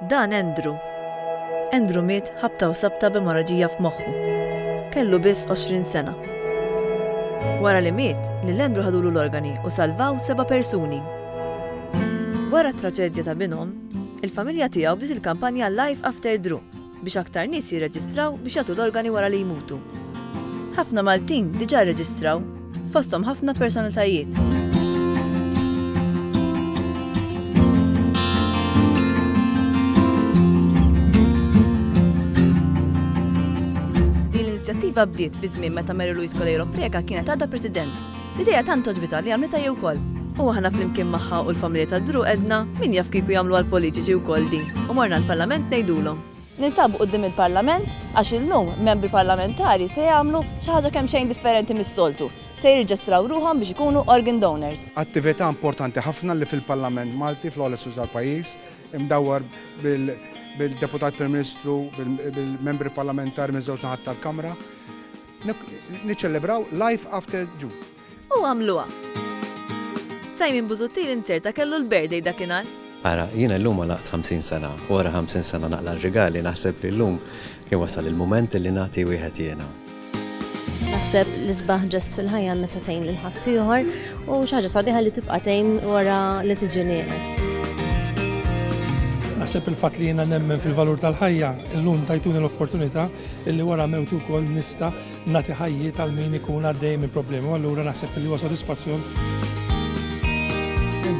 Dan Andrew. Andrew miet ħabta u sabta b'emorraġija f'moħħu. Kellu biss 20 sena. Wara li miet, lil Andrew ħadulu l-organi u salvaw 7 persuni. Wara t-traġedja ta' binhom, il-familja tiegħu bdiet il-kampanja Life After Drew biex aktar nies jirreġistraw biex jagħtu l-organi wara li jmutu. Ħafna Maltin diġà rreġistraw, fosthom ħafna personalitajiet. Din l-inizjattiva bdiet fi żmien meta Mary Louise Colero Preka kienet għadha President. L-idea tant toġbita li għamlitha jew ukoll. U aħna flimkien magħha u l-familja ta' Drew edna min jaf kieku jagħmlu għall-politiċi wkoll din u morna l-Parlament ngħidulhom. Ninsabu qudiem il-Parlament għax illum membri parlamentari se jagħmlu xi ħaġa kemm xejn differenti mis-soltu. Se jirreġistraw ruħhom biex ikunu organ donors. Attività importanti ħafna li fil-Parlament Malti fl-Olesus tal-pajjiż imdawwar bil-Deputat Prim-Ministru, bil-membri parlamentari miż-żewġ naħat tal-Kamra. Niċċelebraw Life After Drew. U għamluha. Simon Busuttil inserta kellu l-birthday dakinhar. Ara, jiena l-lum għalaqt 50 sena, wara 50 sena naqla r-regali, naħseb li l-lum kien wasal il-moment li nagħti wieħed jiena. Naħseb li sbaħ ġest fil-ħajja meta tgħin lil ħadd ieħor u xi ħaġa sabiħa li tibqa' tgħin wara li tiġi nieqes. Naħseb il-fatt li jiena nemmen fil-valur tal-ħajja, illum tajtuni l-opportunità illi wara mewt ukoll nista' nagħti ħajji tal-min ikun għaddej minn problemi, u allura naħseb li huwa sodisfazzjon.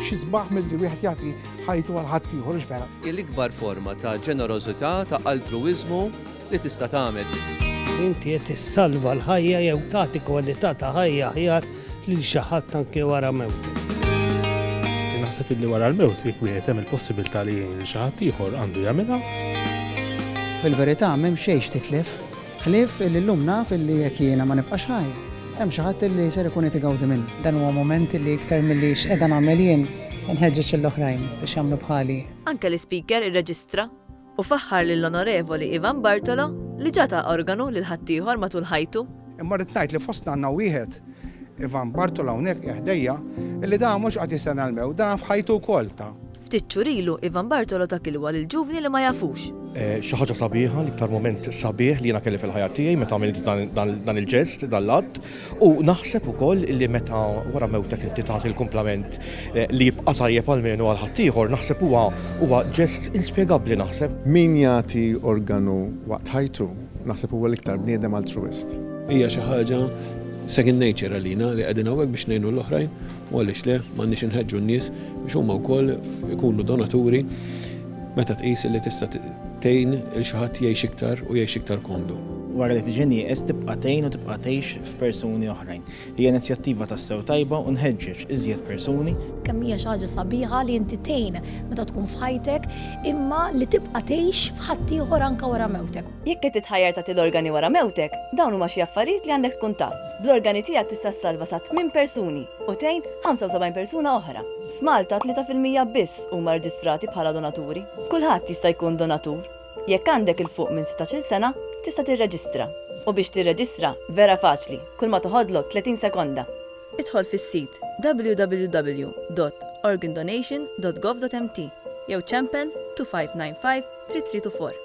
Xi sbaħ milli wieħed jagħti ħajtu għal ħadd ieħor x'vera. Il-ikbar forma ta' ġenerożità ta' altruiżmu li tista' tagħmel. Inti qed tissalva l-ħajja jew tagħti kwalità ta' ħajja aħjar lil xi ħadd anke wara mewt. Naħseb li wara l-mewt jekk wieħed hemm il-possibilità li xi ħadd ieħor għandu jagħmilha. Fil-verità m'hemm xejn titlef, ħlief li llum naf illi jekk jiena ma nibqax ħaj. Hemm xi ħadd li ser ikun qed igawdi minn. Dan huwa moment li iktar milli x'qiegħda nagħmel jien inħeġġeġ l-oħrajn biex jagħmlu bħali. Anke l-Speaker irreġistra u faħħar lill-Onorevoli Ivan Bartolo li ġata organu lil ħaddieħor matul ħajtu. Imma rrid ngħid li fostna għandna wieħed Ivan Bartolo hawnhekk eħdejja illi dan mhux qed jistenna l-mew, dan f'ħajtu wkoll ta'. Ftit xurilu Ivan Bartolo ta' kilwa lil ġuvni li ma jafux. Xi ħaġa sabiħa, l-iktar moment sabiħ li jiena kelli fil-ħajja tiegħi meta għamilt dan il-ġest, dan l-att, u naħseb ukoll li meta wara mewtek inti tagħti l-kumplament li jibqa' tajjeb għal min u għal ħadd ieħor, naħseb huwa ġest inspjegabbli naħseb. Min jagħti organu waqt ħajtu, naħseb huwa l-iktar bniedem altruist. Hija xi ħaġa second nature għalina li qegħdin hawnhekk biex ngħinu l-oħrajn u għaliex le m'għandniex inħeġġu n-nies biex huma wkoll ikunu donaturi meta tqis li tista' tgħin il xi ħadd jgħix iktar u jgħix iktar kondu. Wara li tiġi nieqes tibqa' tgħin u tibqa' tgħix f'persuni oħrajn. Hija inizjattiva tassew tajba u nħeġġeġ iżjed persuni. Kemm hija xi ħaġa sabiħa li inti tgħin meta tkun f'ħajtek imma li tibqa' tgħix f'ħadd ieħor anke wara mewtek. Jekk qed titħajjar tagħti l-organi wara mewtek, dawn huma xi affarijiet li għandek tkun taf. Bl-organi tiegħek tista' ssalva sa 8 persuni u tgħin 75 persuna oħra. F'Malta 3% biss huma rreġistrati bħala donaturi. Kulħadd jista' jkun donatur. Jekk għandek il-fuq minn 16 sena, tista' tirreġistra. U biex tirreġistra vera faċli, kull ma toħodlok 30 sekonda. Idħol fis-sit www.organdonation.gov.mt jew ċempel 2595 3324.